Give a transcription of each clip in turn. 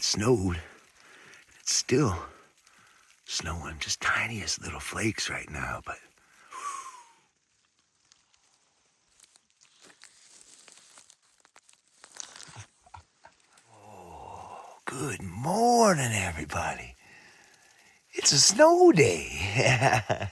it snowed. It's still snowing, just tiniest little flakes right now, but oh, good morning, everybody. It's a snow day.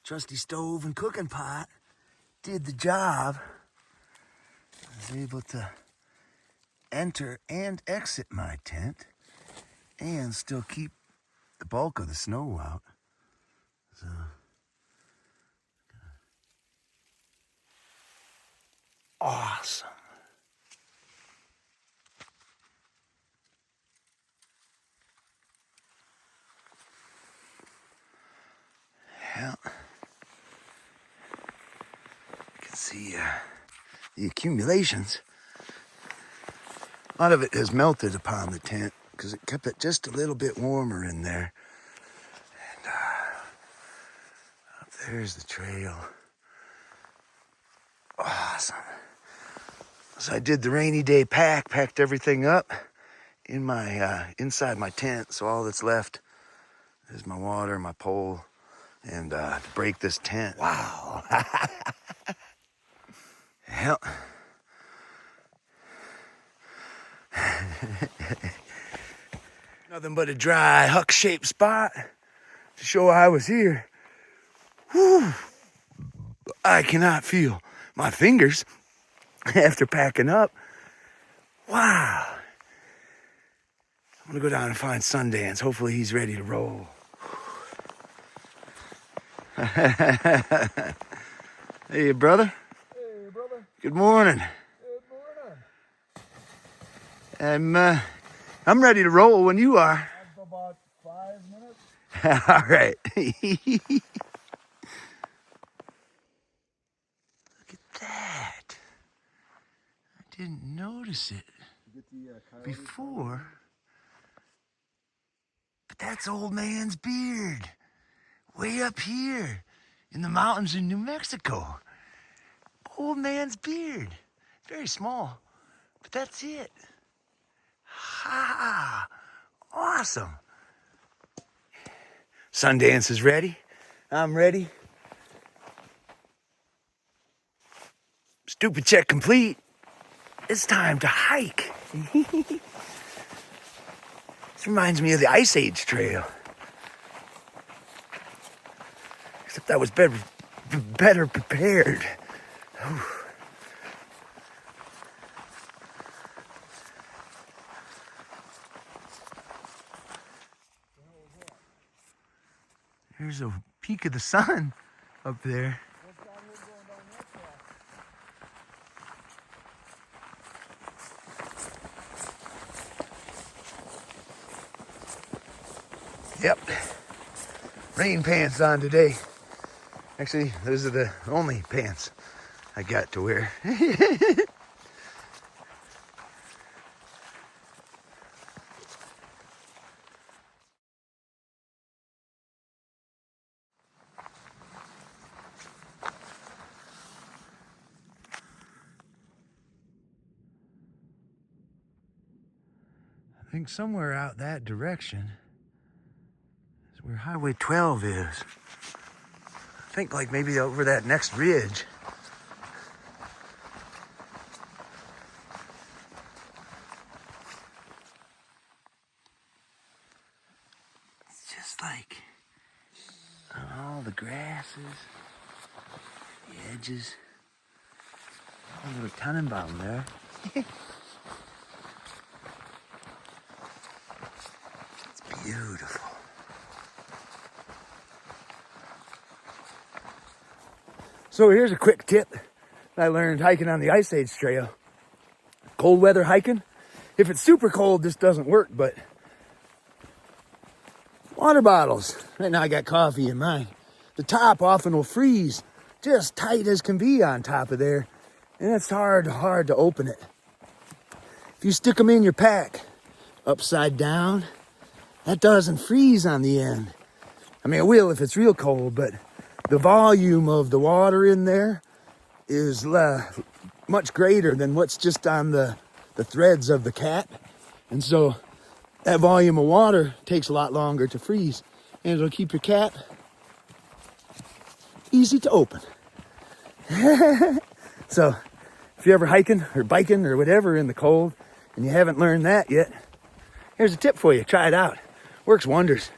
Trusty stove and cooking pot did the job. I was able to enter and exit my tent and still keep the bulk of the snow out. So awesome. Well, you can see the accumulations. A lot of it has melted upon the tent because it kept it just a little bit warmer in there. And up there's the trail. Awesome. So I did the rainy day packed everything up in my inside my tent. So all that's left is my water, my pole, and to break this tent. Wow. Hell. Nothing but a dry huck-shaped spot to show I was here. Whew. I cannot feel my fingers after packing up. Wow. I'm gonna go down and find Sundance. Hopefully he's ready to roll. Hey, brother. Hey, brother. Good morning. Good morning. I'm ready to roll when you are. That's about 5 minutes. All right. Look at that. I didn't notice it before. But that's old man's beard. Way up here in the mountains in New Mexico. Old man's beard. Very small, but that's it. Ha! Awesome. Sundance is ready. I'm ready. Stupid check complete. It's time to hike. This reminds me of the Ice Age trail. Except I was better prepared. Whew. There's a peak of the sun up there. Yep. Rain pants on today. Actually, those are the only pants I got to wear. I think somewhere out that direction is where Highway 12 is. I think like maybe over that next ridge. It's just like all the grasses, the edges, a little Tannenbaum there. It's beautiful. So here's a quick tip I learned hiking on the Ice Age trail. Cold weather hiking. If it's super cold, this doesn't work, but water bottles. Right now I got coffee in mine. The top often will freeze just tight as can be on top of there. And it's hard to open it. If you stick them in your pack upside down, that doesn't freeze on the end. I mean, it will if it's real cold, but the volume of the water in there is much greater than what's just on the threads of the cap. And so that volume of water takes a lot longer to freeze, and it'll keep your cap easy to open. So if you're ever hiking or biking or whatever in the cold and you haven't learned that yet, here's a tip for you. Try it out. Works wonders.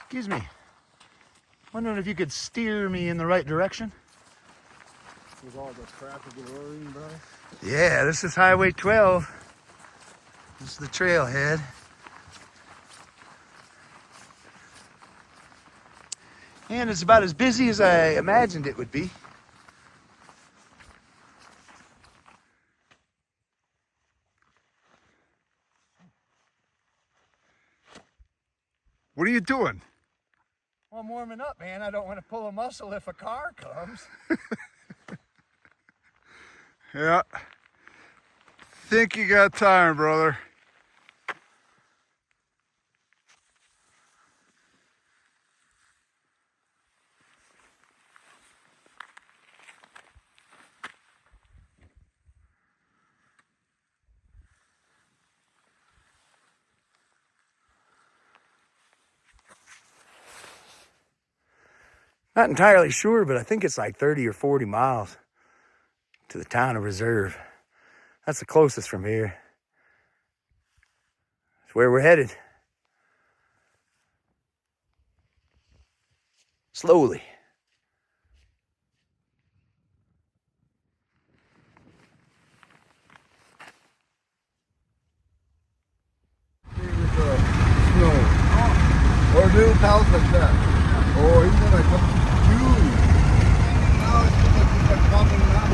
Excuse me. Wondering if you could steer me in the right direction? With all the traffic roaring, bro. Yeah, this is Highway 12. This is the trailhead. And it's about as busy as I imagined it would be. What are you doing? Well, I'm warming up, man. I don't want to pull a muscle if a car comes. Yeah. Think you got time, brother. Not entirely sure, but I think it's like 30 or 40 miles to the town of Reserve. That's the closest from here. It's where we're headed. Slowly. Snow. Or new pals like that. Or even like huge. Now it's just like bumping around.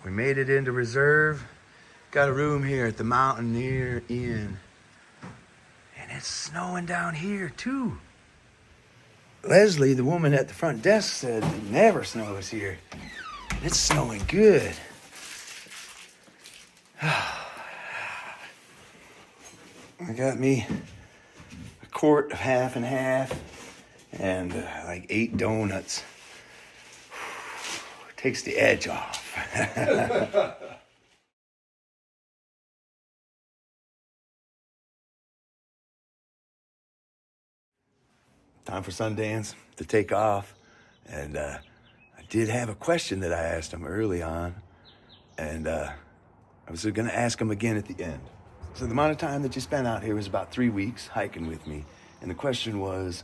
We made it into Reserve. Got a room here at the Mountaineer Inn. And it's snowing down here too. Leslie, the woman at the front desk, said it never snows here. It's snowing good. I got me a quart of half and half and like 8 donuts. Takes the edge off. Time for Sundance to take off. And I did have a question that I asked him early on. And I was going to ask him again at the end. So the amount of time that you spent out here was about 3 weeks hiking with me. And the question was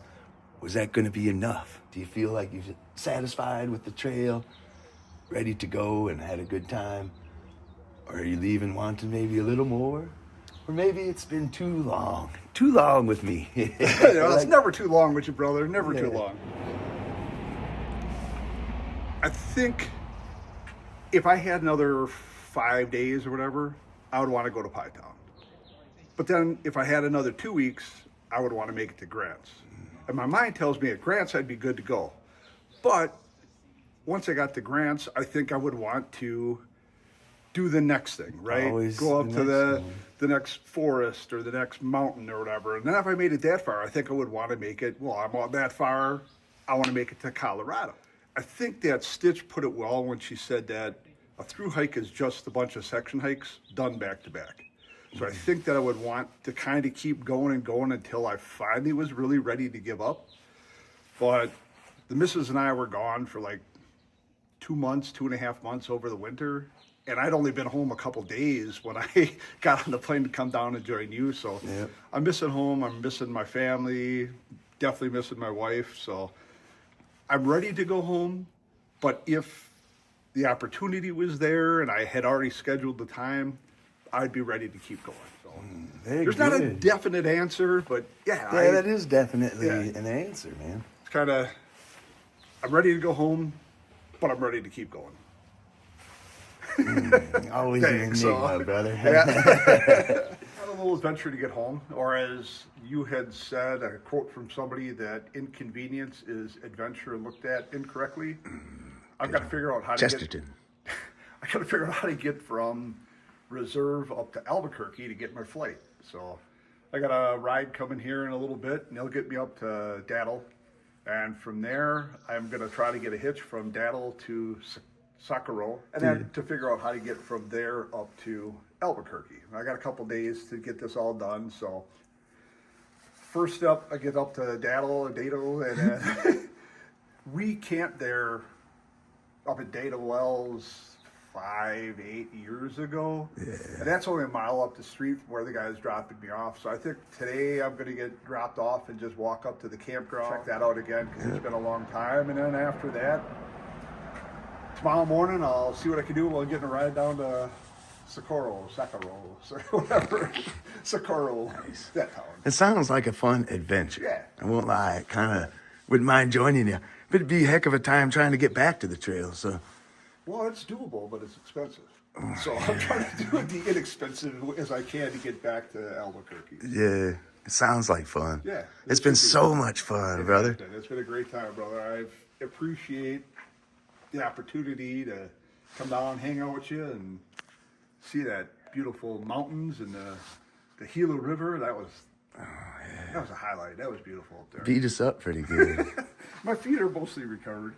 that going to be enough? Do you feel like you're satisfied with the trail, ready to go and had a good time? Or are you leaving wanting maybe a little more? Or maybe it's been too long with me. It's never too long with you, brother. Never too long. I think if I had another 5 days or whatever, I would want to go to Pie Town. But then if I had another 2 weeks, I would want to make it to Grants. And my mind tells me at Grants I'd be good to go. But once I got to Grants, I think I would want to do the next thing, right? Always go up the to next the next forest or the next mountain or whatever. And then if I made it that far, I think I would want to make it, well, I'm on that far, I want to make it to Colorado. I think that Stitch put it well when she said that a through hike is just a bunch of section hikes done back to back. So I think that I would want to kind of keep going and going until I finally was really ready to give up. But the missus and I were gone for like 2 months, 2.5 months over the winter. And I'd only been home a couple days when I got on the plane to come down and join you. So Yep. I'm missing home. I'm missing my family. Definitely missing my wife. So I'm ready to go home. But if the opportunity was there and I had already scheduled the time, I'd be ready to keep going. So Very there's not a good. definite answer, but yeah, Yeah, that is definitely Yeah. an answer, man. it's kind of, I'm ready to go home, but I'm ready to keep going. Always an Thanks, enigma, brother. Yeah. Had a little adventure to get home, or as you had said, a quote from somebody that inconvenience is adventure looked at incorrectly. I've got to figure out how to Chesterton. I got to figure out how to get from Reserve up to Albuquerque to get my flight. So I got a ride coming here in a little bit, and they'll get me up to Daddle. And from there, I'm going to try to get a hitch from Daddle to Socorro, and then to figure out how to get from there up to Albuquerque. I got a couple days to get this all done. So first up, I get up to Daddle, and then we camped there up at Data Wells 5-8 years ago. Yeah. And that's only a mile up the street from where the guy's dropping me off. So I think today I'm going to get dropped off and just walk up to the campground, check that out again because it's been a long time. And then after that, tomorrow morning I'll see what I can do while getting a ride down to Socorro, whatever. Socorro, Nice. that town. It sounds like a fun adventure. Yeah. I won't lie. I kind of wouldn't mind joining you. But it'd be a heck of a time trying to get back to the trail. So, Well, it's doable, but it's expensive. So I'm trying to do it the inexpensive as I can to get back to Albuquerque. yeah, it sounds like fun. Yeah, It's it been should be. so much fun, brother. It's been a great time, brother. I appreciate the opportunity to come down, hang out with you, and see that beautiful mountains and the Gila River. That was a highlight. That was beautiful up there. Beat us up pretty good. My feet are mostly recovered.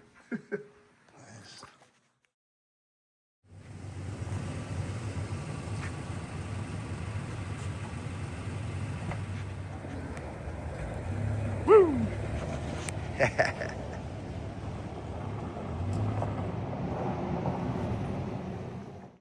Woo!